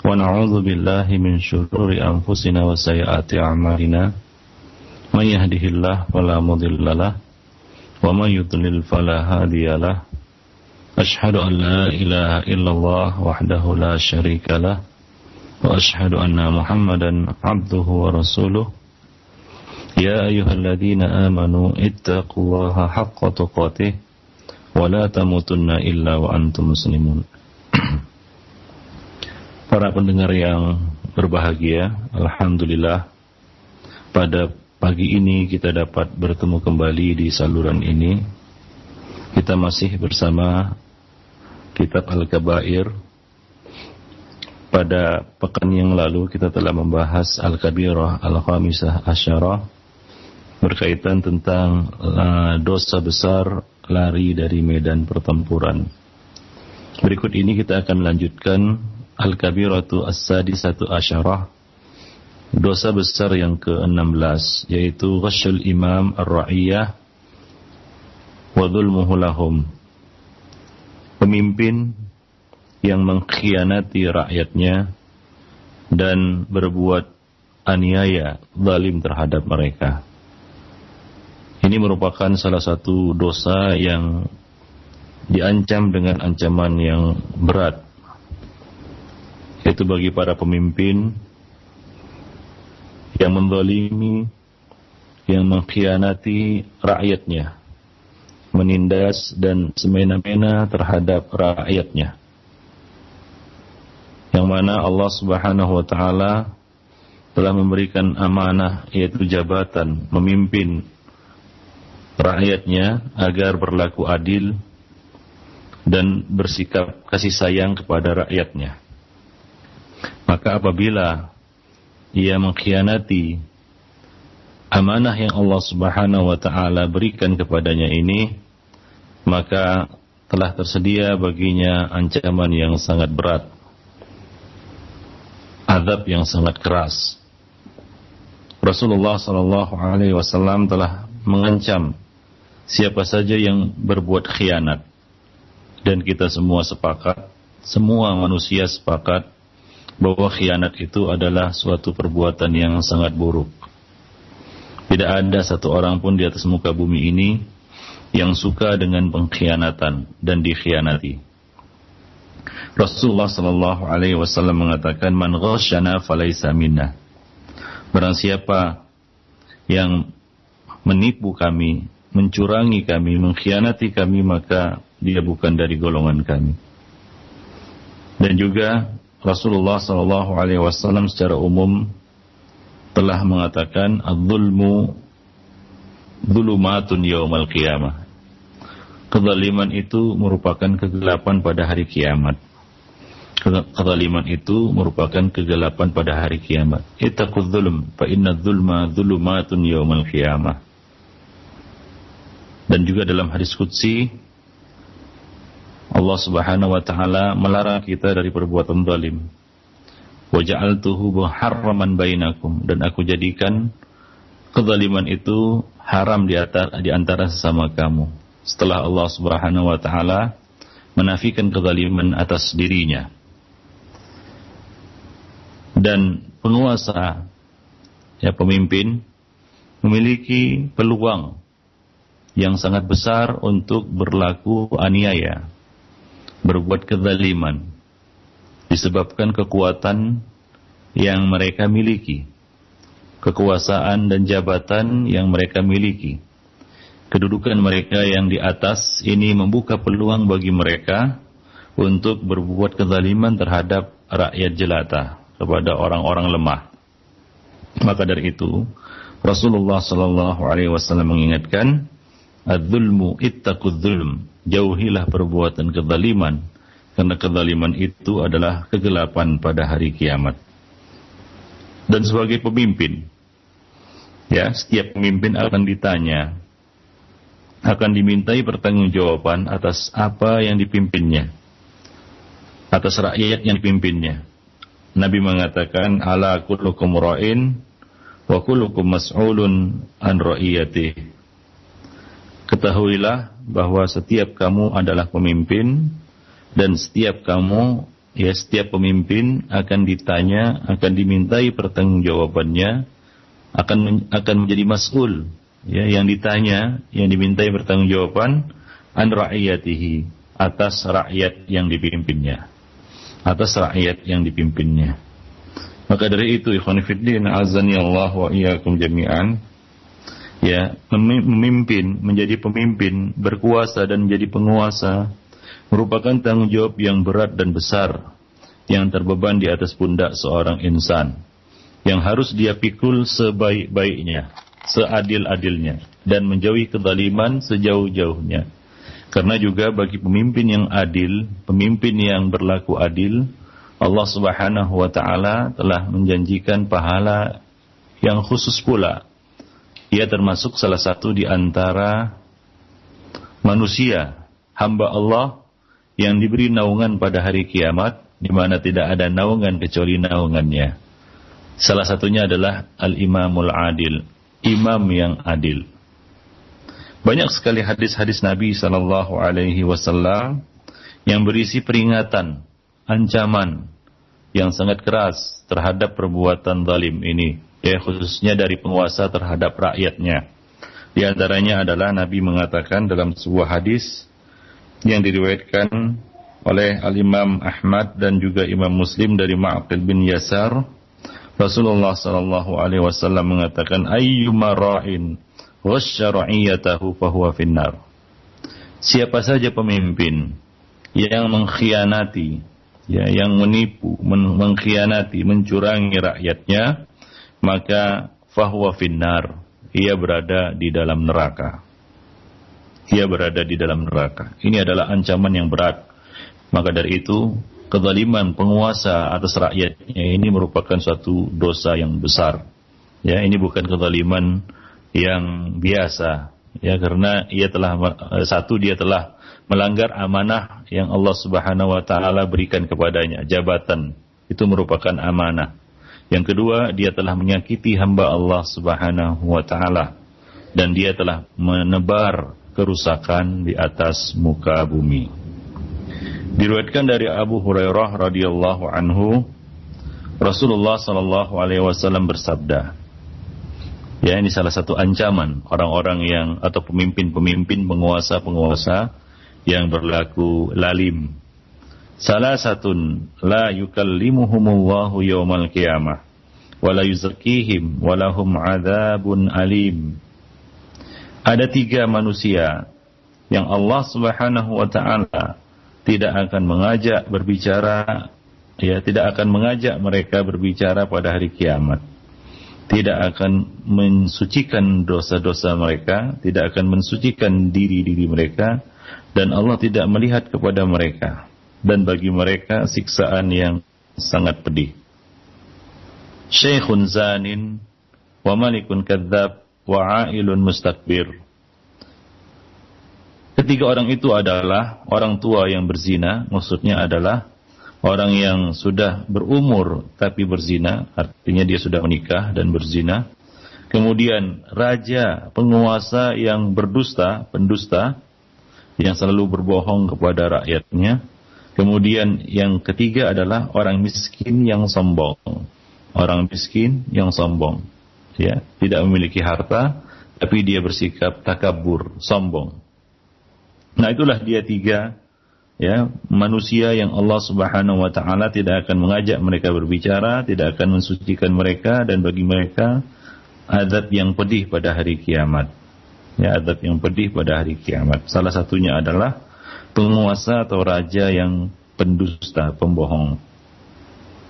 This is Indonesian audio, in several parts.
ونعوذ بالله من شرور أنفسنا وسيئات أعمالنا من يهده الله فلا مضل له ومن يضلل فلا هادي له أشهد أن لا إله إلا الله وحده لا شريك له وأشهد أن محمدا عبده ورسوله يا أيها الذين آمنوا اتقوا الله حق تقاته ولا تموتن إلا وأنتم مسلمون. Para pendengar yang berbahagia, alhamdulillah pada pagi ini kita dapat bertemu kembali di saluran ini. Kita masih bersama Kitab Al-Kabair. Pada pekan yang lalu kita telah membahas Al-Kabirah Al-Khamisah Asyarah berkaitan tentang dosa besar lari dari medan pertempuran. Berikut ini kita akan melanjutkan Al-Kabiratu As-Sadisatu Asyarah, dosa besar yang ke-16, yaitu Ghasyul Imam Ar-Ra'iyah wa Dhulmuhu Lahum, pemimpin yang mengkhianati rakyatnya dan berbuat aniaya, zalim terhadap mereka. Ini merupakan salah satu dosa yang diancam dengan ancaman yang berat, yaitu bagi para pemimpin yang menzalimi, yang mengkhianati rakyatnya, menindas dan semena-mena terhadap rakyatnya, yang mana Allah Subhanahu wa Ta'ala telah memberikan amanah, yaitu jabatan memimpin rakyatnya agar berlaku adil dan bersikap kasih sayang kepada rakyatnya. Maka apabila ia mengkhianati amanah yang Allah Subhanahu wa Ta'ala berikan kepadanya ini, maka telah tersedia baginya ancaman yang sangat berat, azab yang sangat keras. Rasulullah SAW telah mengancam siapa saja yang berbuat khianat, dan kita semua sepakat, semua manusia sepakat bahwa khianat itu adalah suatu perbuatan yang sangat buruk. Tidak ada satu orang pun di atas muka bumi ini yang suka dengan pengkhianatan dan dikhianati. Rasulullah SAW mengatakan, "Man ghasyana falaysa minna." Barang siapa yang menipu kami, mencurangi kami, mengkhianati kami, maka dia bukan dari golongan kami. Dan juga Rasulullah SAW secara umum telah mengatakan, "Adz-dzulmu dzulumatun yaumal qiyamah." Kezaliman itu merupakan kegelapan pada hari kiamat. Kezaliman itu merupakan kegelapan pada hari kiamat. Ittaqudz dzulm fa innadz-dzulma dzulumatun yaumal qiyamah. Dan juga dalam hadis qudsi, Allah Subhanahu wa Ta'ala melarang kita dari perbuatan zalim. Wa ja'altuhu muharraman bainakum, dan aku jadikan kezaliman itu haram di antara sesama kamu. Setelah Allah Subhanahu wa Ta'ala menafikan kezaliman atas dirinya. Dan penguasa, pemimpin memiliki peluang yang sangat besar untuk berlaku aniaya, berbuat kezaliman, disebabkan kekuatan yang mereka miliki, kekuasaan dan jabatan yang mereka miliki. Kedudukan mereka yang di atas ini membuka peluang bagi mereka untuk berbuat kezaliman terhadap rakyat jelata, kepada orang-orang lemah. Maka dari itu Rasulullah SAW mengingatkan, "Adz-dzulmu ittaqudz dzulm." Jauhilah perbuatan kezaliman, karena kezaliman itu adalah kegelapan pada hari kiamat. Dan sebagai pemimpin, setiap pemimpin akan ditanya, akan dimintai pertanggungjawaban atas apa yang dipimpinnya, atas rakyat yang dipimpinnya. Nabi mengatakan, "Ala kullukum ra'in wa kullukum mas'ulun an ra'iyatihi." Ketahuilah bahwa setiap kamu adalah pemimpin dan setiap kamu ya setiap pemimpin akan ditanya, akan dimintai pertanggungjawabannya, akan menjadi mas'ul, ya, yang ditanya, yang dimintai pertanggungjawaban an ra'iyatihi, atas rakyat yang dipimpinnya. Atas rakyat yang dipimpinnya. Maka dari itu, ikhwan fillah, azani Allah wa iyyakum jami'an, ya, memimpin, menjadi pemimpin, berkuasa dan menjadi penguasa merupakan tanggung jawab yang berat dan besar yang terbeban di atas pundak seorang insan, yang harus dia pikul sebaik-baiknya, seadil-adilnya, dan menjauhi kezaliman sejauh-jauhnya. Karena juga bagi pemimpin yang adil, pemimpin yang berlaku adil, Allah Subhanahu wa ta'ala telah menjanjikan pahala yang khusus pula. Ia termasuk salah satu di antara manusia, hamba Allah yang diberi naungan pada hari kiamat, di mana tidak ada naungan kecuali naungannya. Salah satunya adalah Al-Imamul Adil, imam yang adil. Banyak sekali hadis-hadis Nabi sallallahu alaihi wasallam yang berisi peringatan, ancaman yang sangat keras terhadap perbuatan zalim ini, ya, khususnya dari penguasa terhadap rakyatnya. Di antaranya adalah Nabi mengatakan dalam sebuah hadis yang diriwayatkan oleh Al-Imam Ahmad dan juga Imam Muslim dari Ma'qil bin Yasar, Rasulullah sallallahu alaihi wasallam mengatakan, ayyuma ra'in ghashya ra'iyatahu fahuwa finnar. Siapa saja pemimpin yang mengkhianati, ya, yang menipu, mengkhianati, mencurangi rakyatnya, maka fahuwa finnar, ia berada di dalam neraka. Ia berada di dalam neraka. Ini adalah ancaman yang berat. Maka dari itu, kezaliman penguasa atas rakyatnya ini merupakan suatu dosa yang besar. Ya, ini bukan kezaliman yang biasa. Ya, karena dia telah melanggar amanah yang Allah Subhanahu wa taala berikan kepadanya. Jabatan itu merupakan amanah. Yang kedua, dia telah menyakiti hamba Allah Subhanahu wa taala, dan dia telah menebar kerusakan di atas muka bumi. Diriwayatkan dari Abu Hurairah radhiyallahu anhu, Rasulullah sallallahu alaihi wasallam bersabda, ya, ini salah satu ancaman orang-orang yang, atau pemimpin-pemimpin, penguasa-penguasa yang berlaku lalim. Salasatun la yukallimuhumullahu yaumal qiyamah wa la yuzakkihim wa lahum adzabun alim. Ada 3 manusia yang Allah Subhanahu wa ta'ala tidak akan mengajak berbicara, ya, tidak akan mengajak mereka berbicara pada hari kiamat. Tidak akan mensucikan dosa-dosa mereka, tidak akan mensucikan diri-diri mereka, dan Allah tidak melihat kepada mereka. Dan bagi mereka siksaan yang sangat pedih. Syekhun zanin, wa malikun kadzab, wa ailun mustakbir. Ketiga orang itu adalah orang tua yang berzina, maksudnya adalah orang yang sudah berumur tapi berzina, artinya dia sudah menikah dan berzina. Kemudian raja, penguasa yang berdusta, pendusta, yang selalu berbohong kepada rakyatnya. Kemudian yang ketiga adalah orang miskin yang sombong. Orang miskin yang sombong, ya, tidak memiliki harta, tapi dia bersikap takabur, sombong. Nah, itulah dia 3, ya, manusia yang Allah Subhanahu wa ta'ala tidak akan mengajak mereka berbicara, tidak akan mensucikan mereka, dan bagi mereka azab yang pedih pada hari kiamat. Ya, azab yang pedih pada hari kiamat. Salah satunya adalah penguasa atau raja yang pendusta, pembohong.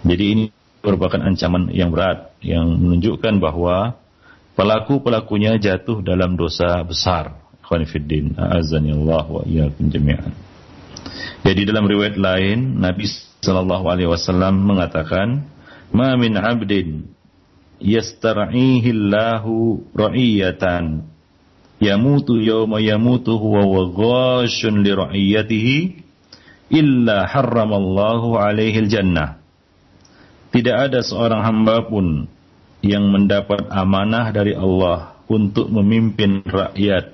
Jadi ini merupakan ancaman yang berat, yang menunjukkan bahwa pelaku-pelakunya jatuh dalam dosa besar. Khonifuddin, a'azani Allah wa iyyakum jami'an. Jadi dalam riwayat lain, Nabi sallallahu alaihi wasallam mengatakan, "Ma min 'abdin yastar'ihi Allahu ra'iyatan yamutu yawma yamutu huwa ghashun li ra'iyatihi illa harramallahu alaihi al-jannah." Tidak ada seorang hamba pun yang mendapat amanah dari Allah untuk memimpin rakyat,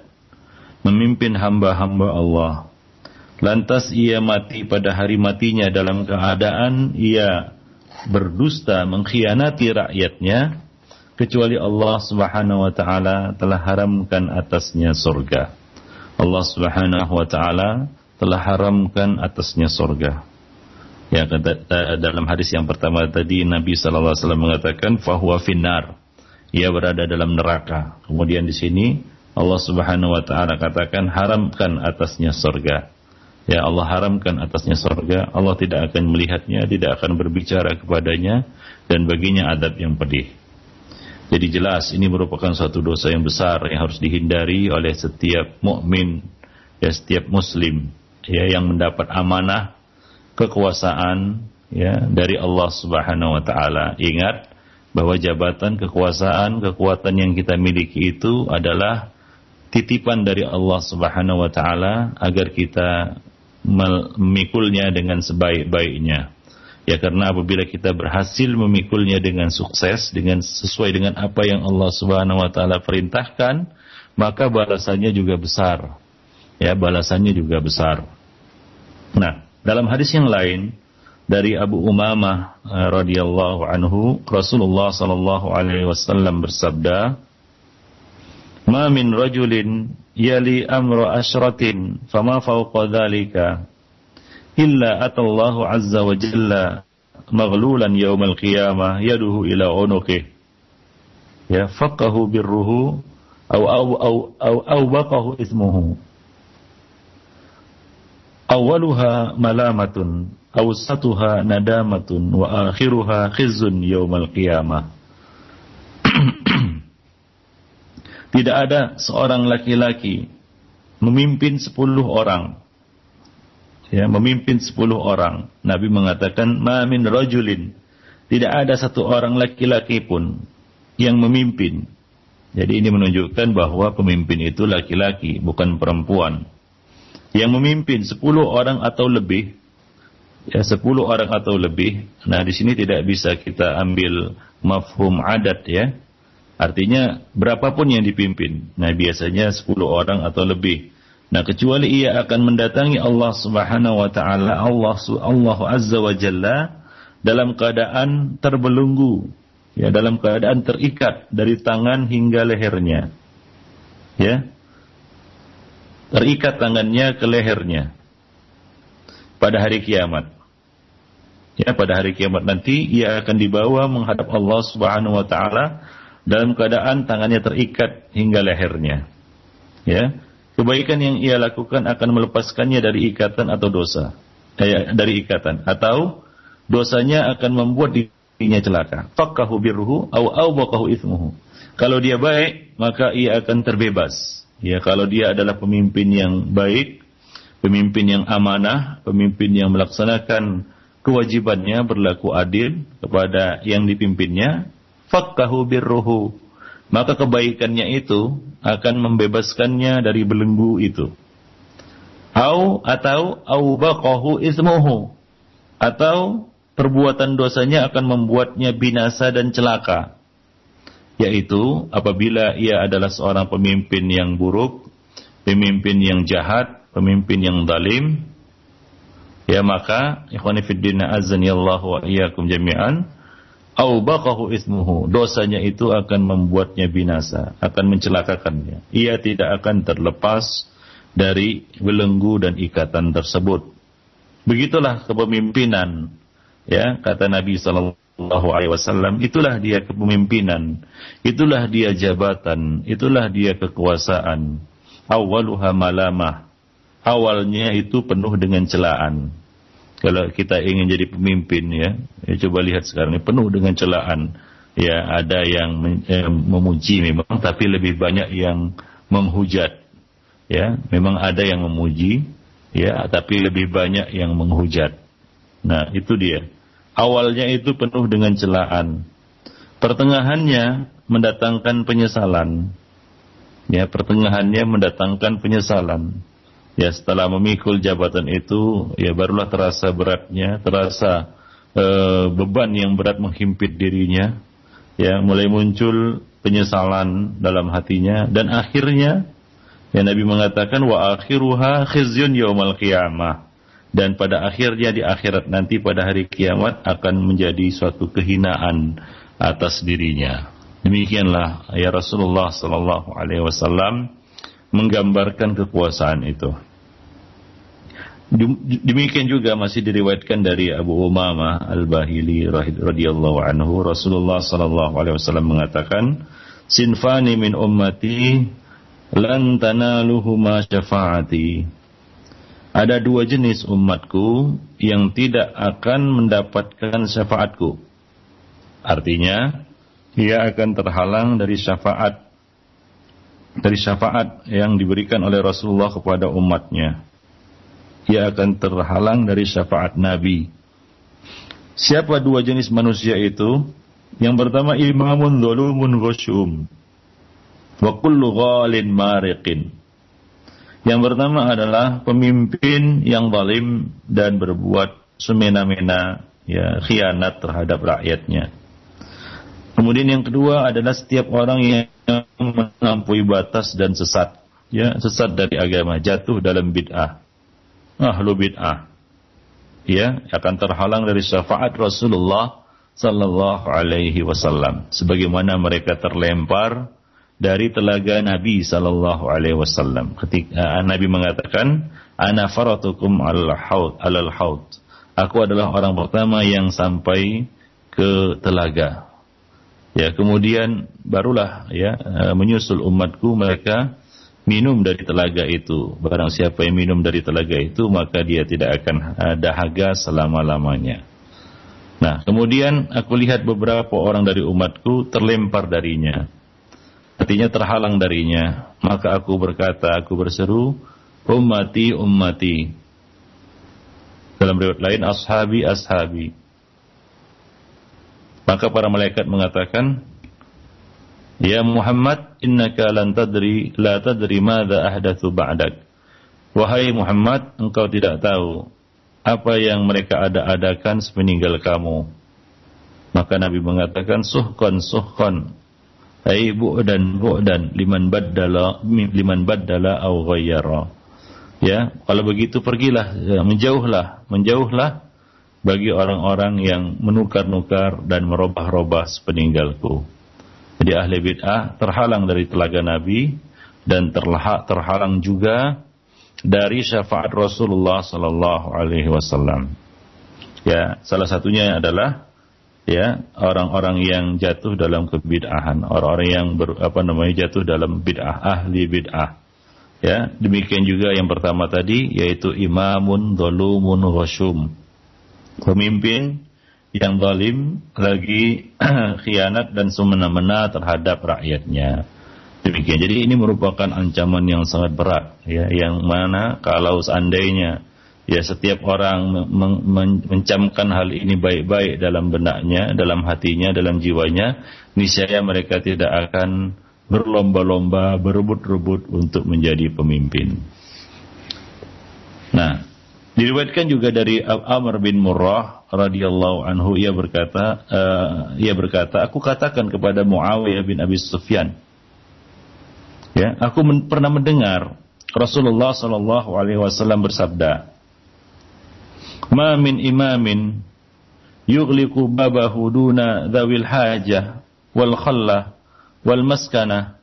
memimpin hamba-hamba Allah, lantas ia mati pada hari matinya dalam keadaan ia berdusta, mengkhianati rakyatnya, kecuali Allah Subhanahu wa taala telah haramkan atasnya surga. Allah Subhanahu wa taala telah haramkan atasnya surga. Ya, dalam hadis yang pertama tadi Nabi sallallahu alaihi wasallam mengatakan fahuwa finnar. Ia berada dalam neraka. Kemudian di sini Allah Subhanahu wa taala katakan haramkan atasnya surga. Ya, Allah haramkan atasnya surga. Allah tidak akan melihatnya, tidak akan berbicara kepadanya, dan baginya adab yang pedih. Jadi jelas ini merupakan suatu dosa yang besar yang harus dihindari oleh setiap mukmin, ya, setiap muslim, ya, yang mendapat amanah kekuasaan, ya, dari Allah Subhanahu wa taala. Ingat bahwa jabatan, kekuasaan, kekuatan yang kita miliki itu adalah titipan dari Allah Subhanahu wa taala agar kita memikulnya dengan sebaik-baiknya. Ya, karena apabila kita berhasil memikulnya dengan sukses, dengan sesuai dengan apa yang Allah Subhanahu wa taala perintahkan, maka balasannya juga besar. Ya, balasannya juga besar. Nah, dalam hadis yang lain dari Abu Umamah radhiyallahu anhu, Rasulullah sallallahu alaihi wasallam bersabda, "Ma min rajulin yali amra asyratin fama fawqa dzalika illa atallahu azza wa jalla maghlulan yaumal qiyamah yaduhu ila unuqih ya faqahu birruhu aw baqahu ismuhu awwaluha malamatun awsatuha nadamatun wa akhiruha khizzun yaumal qiyamah." Tidak ada seorang laki-laki memimpin 10 orang. Ya, memimpin 10 orang. Nabi mengatakan, "Ma min rajulin." Tidak ada satu orang laki-laki pun yang memimpin. Jadi ini menunjukkan bahwa pemimpin itu laki-laki, bukan perempuan. Yang memimpin 10 orang atau lebih. Ya, 10 orang atau lebih. Nah, di sini tidak bisa kita ambil mafhum adat, ya. Artinya berapapun yang dipimpin. Nah, biasanya 10 orang atau lebih. Nah, kecuali ia akan mendatangi Allah Subhanahu wa taala, Allah Azza wa Jalla dalam keadaan terbelenggu, ya, dalam keadaan terikat dari tangan hingga lehernya. Ya. Terikat tangannya ke lehernya pada hari kiamat. Ya, pada hari kiamat nanti ia akan dibawa menghadap Allah Subhanahu wa taala dalam keadaan tangannya terikat hingga lehernya. Ya, kebaikan yang ia lakukan akan melepaskannya dari ikatan atau dosa. Dari ikatan atau dosanya akan membuat dirinya celaka. Faqahu birruhu aw baqahu ismuhu. Kalau dia baik, maka ia akan terbebas. Ya, kalau dia adalah pemimpin yang baik, pemimpin yang amanah, pemimpin yang melaksanakan kewajibannya, berlaku adil kepada yang dipimpinnya, faqahu birruhu, maka kebaikannya itu akan membebaskannya dari belenggu itu. Atau baqahu ismuhu, atau perbuatan dosanya akan membuatnya binasa dan celaka, yaitu apabila ia adalah seorang pemimpin yang buruk, pemimpin yang jahat, pemimpin yang zalim, ya, maka ikhwani fiddin azanillahu wa iyyakum jami'an, au baqahu ismuhu, dosanya itu akan membuatnya binasa, akan mencelakakannya. Ia tidak akan terlepas dari belenggu dan ikatan tersebut. Begitulah kepemimpinan, ya, kata Nabi sallallahu alaihi wasallam, itulah dia kepemimpinan, itulah dia jabatan, itulah dia kekuasaan. Awwaluha malamah, awalnya itu penuh dengan celaan. Kalau kita ingin jadi pemimpin, ya coba lihat sekarang ini penuh dengan celaan. Ya, ada yang memuji memang, tapi lebih banyak yang menghujat. Ya, memang ada yang memuji, ya, tapi lebih banyak yang menghujat. Nah, itu dia. Awalnya itu penuh dengan celaan. Pertengahannya mendatangkan penyesalan. Ya, pertengahannya mendatangkan penyesalan. Ya, setelah memikul jabatan itu, ya barulah terasa beratnya, terasa beban yang berat menghimpit dirinya. Ya, mulai muncul penyesalan dalam hatinya, dan akhirnya Ya, Nabi mengatakan wa akhiruha khizyun yaumal qiyamah, dan pada akhirnya di akhirat nanti pada hari kiamat akan menjadi suatu kehinaan atas dirinya. Demikianlah ya Rasulullah sallallahu alaihi wasallam menggambarkan kekuasaan itu. Demikian juga masih diriwayatkan dari Abu Umamah Al-Bahili radhiyallahu anhu, Rasulullah sallallahu alaihi wasallam mengatakan, sinfani min ummati lan tanaluhuma syafaati. Ada dua jenis umatku yang tidak akan mendapatkan syafaatku. Artinya, ia akan terhalang dari syafaat yang diberikan oleh Rasulullah kepada umatnya. Ia akan terhalang dari syafaat Nabi. Siapa dua jenis manusia itu? Yang pertama, imamun dhulumun ghasyum wa kullu ghalin mariqin. Yang pertama adalah pemimpin yang zalim dan berbuat semena-mena, ya, khianat terhadap rakyatnya. Kemudian yang kedua adalah setiap orang yang melampaui batas dan sesat, ya, sesat dari agama, jatuh dalam bid'ah. Ahlu bid'ah, ya, akan terhalang dari syafaat Rasulullah sallallahu alaihi wasallam, sebagaimana mereka terlempar dari telaga Nabi sallallahu alaihi wasallam ketika Nabi mengatakan, ana faratukum alal haud, aku adalah orang pertama yang sampai ke telaga. Ya, kemudian barulah, ya, menyusul umatku mereka minum dari telaga itu. Barang siapa yang minum dari telaga itu, maka dia tidak akan dahaga selama-lamanya. Nah, kemudian aku lihat beberapa orang dari umatku terlempar darinya, artinya terhalang darinya. Maka aku berkata, aku berseru, ummati, ummati. Dalam riwayat lain, ashabi, ashabi. Maka para malaikat mengatakan, ya Muhammad, innaka la tadri madza ahdatsu ba'dak. Wahai Muhammad, engkau tidak tahu apa yang mereka ada-adakan sepeninggal kamu. Maka Nabi mengatakan, suhqan, suhqan, ai bu'dan, bu'dan, liman baddala aw ghayyara. Ya, kalau begitu pergilah, menjauhlah bagi orang-orang yang menukar-nukar dan merubah-rubah sepeninggalku. Jadi ahli bid'ah terhalang dari telaga Nabi dan terhalang juga dari syafaat Rasulullah sallallahu alaihi wasallam. Ya, salah satunya adalah, ya, orang-orang yang jatuh dalam kebid'ahan, orang-orang yang jatuh dalam bid'ah, ahli bid'ah. Ya, demikian juga yang pertama tadi, yaitu imamun dhulumun ghasyum, pemimpin yang zalim lagi khianat dan semena-mena terhadap rakyatnya. Demikian. Jadi ini merupakan ancaman yang sangat berat, ya, yang mana kalau seandainya, ya, setiap orang mencamkan hal ini baik-baik dalam benaknya, dalam hatinya, dalam jiwanya, niscaya mereka tidak akan berlomba-lomba, berebut-rebut untuk menjadi pemimpin. Nah, diriwayatkan juga dari Amr bin Murrah radhiyallahu anhu, ia berkata, aku katakan kepada Muawiyah bin Abi Sufyan, ya, aku pernah mendengar Rasulullah sallallahu alaihi wasallam bersabda, ma min imamin yughliqu babahu duna dhawil hajah wal khallah wal maskana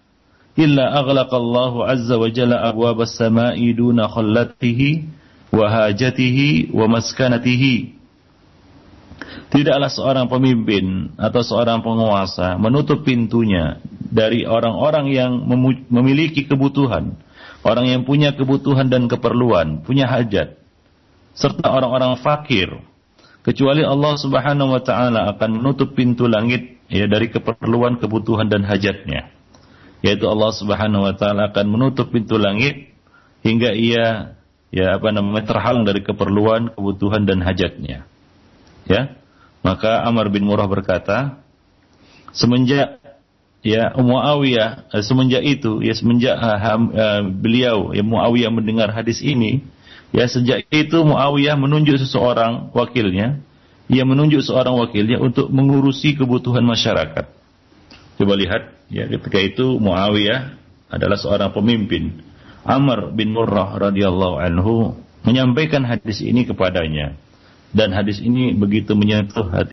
illa aghlaqa Allahu azza wa jalla abwab as-sama'i duna khallatihi wa hajatihi wa maskanatihi. Tidaklah seorang pemimpin atau seorang penguasa menutup pintunya dari orang-orang yang memiliki kebutuhan, orang yang punya kebutuhan dan keperluan, punya hajat, serta orang-orang fakir, kecuali Allah Subhanahu wa taala akan menutup pintu langit, ya, dari keperluan, kebutuhan dan hajatnya. Yaitu Allah Subhanahu wa taala akan menutup pintu langit hingga ia, ya, terhalang dari keperluan, kebutuhan dan hajatnya. Ya. Maka Amr bin Murrah berkata, semenjak, ya, Muawiyah, semenjak beliau, ya, Muawiyah mendengar hadis ini, ya, sejak itu Muawiyah menunjuk seseorang wakilnya, ia menunjuk seorang wakilnya untuk mengurusi kebutuhan masyarakat. Coba lihat, ya, ketika itu Muawiyah adalah seorang pemimpin, Amr bin Murrah radhiyallahu anhu menyampaikan hadis ini kepadanya, dan hadis ini begitu menyentuh hati